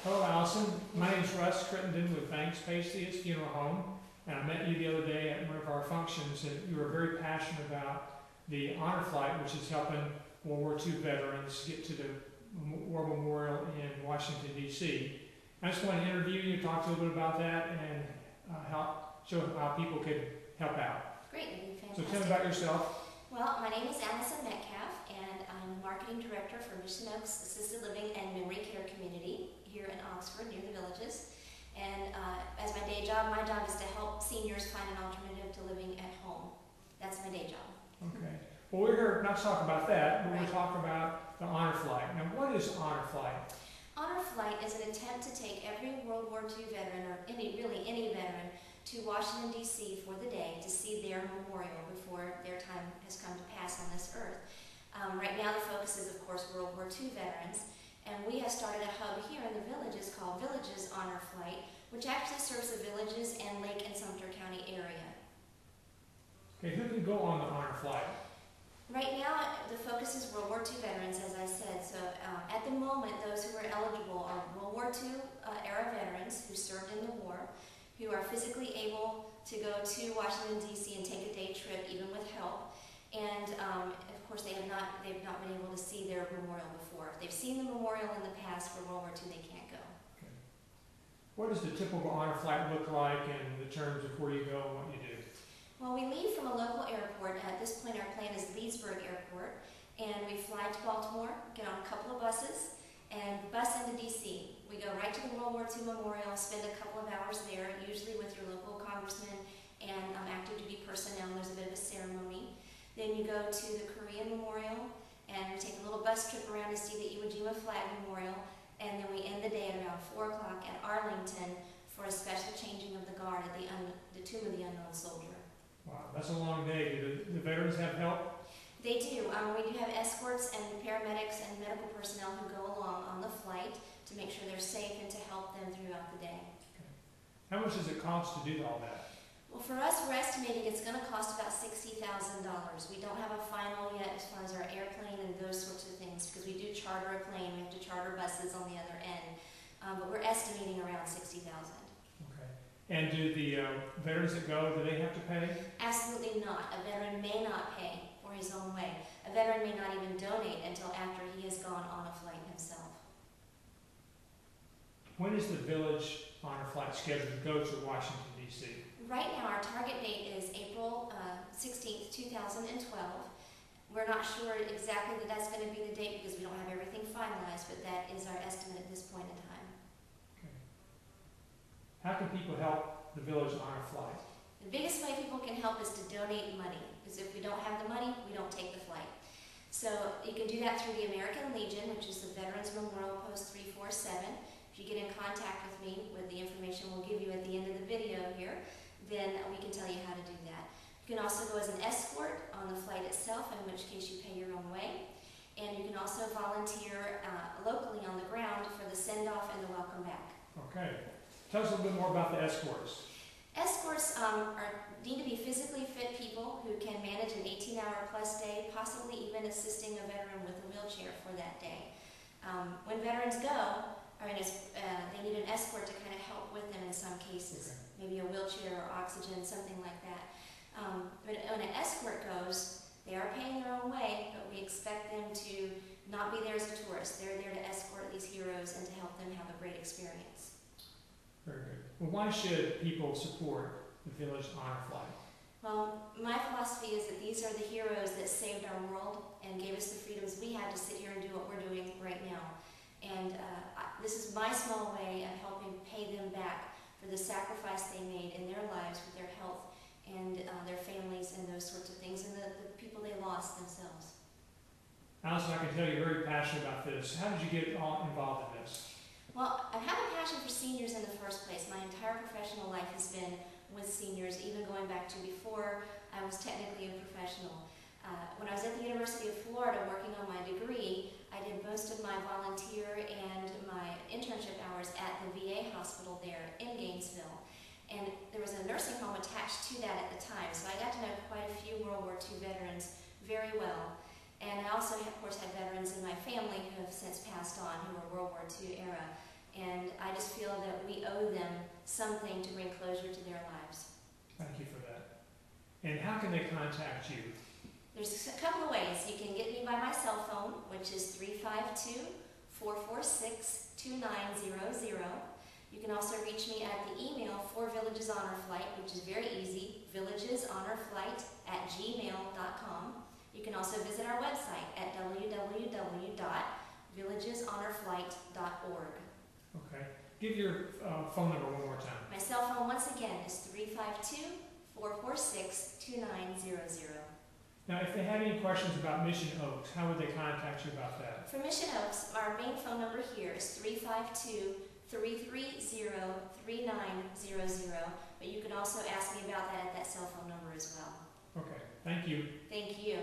Hello, Allison. My name is Russ Critendon with Banks Pastia's Funeral Home, and I met you the other day at one of our functions, and you were very passionate about the honor flight, which is helping World War II veterans get to the War Memorial in Washington, D.C. I just want to interview you, talk to you a little bit about that, and show how people could help out. Great, that'd be So fantastic. tell me about yourself. Well, my name is Allison Medcalf, and I'm the Marketing Director for Mission Oaks Assisted Living and Memory Care Community here in Oxford, near the Villages. And as my day job, my job is to help seniors find an alternative to living at home. That's my day job. Okay. Well, we're here not to talk about that, but we're Right. talking about the honor flight. Now, what is honor flight? Honor Flight is an attempt to take every World War II veteran, or really any veteran, to Washington, D.C. for the day to see their memorial before their time has come to pass on this earth. Right now the focus is, of course, World War II veterans, and we have started a hub here in the Villages called Villages Honor Flight, which actually serves the Villages and Lake and Sumter County area. Okay, who can go on the honor flight? Right now, the focus is World War II veterans, as I said. So at the moment, those who are eligible are World War II era veterans who served in the war, who are physically able to go to Washington, D.C. and take a day trip, even with help. And of course, they've not been able to see their memorial before. If they've seen the memorial in the past for World War II, they can't go. Okay. What does the typical honor flight look like in the terms of where you go and what you do? Well, we leave from a local airport. At this point, our plan is Leesburg Airport, and we fly to Baltimore, get on a couple of buses, and bus into D.C. We go right to the World War II Memorial, spend a couple of hours there, usually with your local congressman and active duty personnel. There's a bit of a ceremony. Then you go to the Korean Memorial, and we take a little bus trip around to see the Iwo Jima Flag Memorial, and then we end the day at around 4 o'clock at Arlington for a special changing of the guard at the Tomb of the Unknown Soldier. Wow, that's a long day. Do the veterans have help? They do. We do have escorts and paramedics and medical personnel who go along on the flight to make sure they're safe and to help them throughout the day. Okay. How much does it cost to do all that? Well, for us, we're estimating it's going to cost about $60,000. We don't have a final yet as far as our airplane and those sorts of things, because we do charter a plane. We have to charter buses on the other end. But we're estimating around $60,000. Okay. And do the veterans that go, do they have to pay? Absolutely not. A veteran may not pay for his own way. A veteran may not even donate until after he has gone on a flight himself. When is the village honor flight scheduled to go to Washington, D.C.? Right now, our target date is April 16th, 2012. We're not sure exactly that that's going to be the date because we don't have everything finalized, but that is our estimate at this point in time. Okay. How can people help the village honor flight? The biggest way people can help is to donate money, because if we don't have the money, we don't take the flight. So you can do that through the American Legion, which is the Veterans Memorial Post 347. If you get in contact with me with the information we'll give you at the end of the video here, then we can tell you how to do that. You can also go as an escort on the flight itself, in which case you pay your own way. And you can also volunteer locally on the ground for the send-off and the welcome back. Okay. Tell us a little bit more about the escorts. Escorts need to be physically fit people who can manage an 18-hour plus day, possibly even assisting a veteran with a wheelchair for that day. When veterans go, they need an escort to kind of help with them in some cases. Okay. Maybe a wheelchair or oxygen, something like that. But when an escort goes, they are paying their own way, but we expect them to not be there as a tourist. They're there to escort these heroes and to help them have a great experience. Very good. Well, why should people support the village honor flight? Well, my philosophy is that these are the heroes that saved our world and gave us the freedoms we have to sit here and do what we're doing right now. And this is my small way of helping pay them back for the sacrifice they made in their lives with their health and their families and those sorts of things, and the people they lost themselves. Allison, I can tell you're very passionate about this. How did you get all involved in this? Well, I have a passion for seniors in the first place. My entire professional life has been with seniors, even going back to before I was technically a professional. When I was at the University of Florida working on my degree, I did most of my volunteer and my internship hours at the VA hospital there in Gainesville. And there was a nursing home attached to that at the time, so I got to know quite a few World War II veterans very well. And I also, of course, had veterans in my family who have since passed on, who were World War II era. And I just feel that we owe them something to bring closure to their lives. Thank you for that. And how can they contact you? There's a couple of ways. You can get me by my cell phone, which is 352-446-2900. You can also reach me at the email for Villages Honor Flight, which is very easy, villageshonorflight@gmail.com. You can also visit our website at www.villageshonorflight.org. Okay. Give your phone number one more time. My cell phone, once again, is 352-446-2900. Now, if they had any questions about Mission Oaks, how would they contact you about that? For Mission Oaks, our main phone number here is 352-330-3900, but you can also ask me about that at that cell phone number as well. Okay. Thank you. Thank you.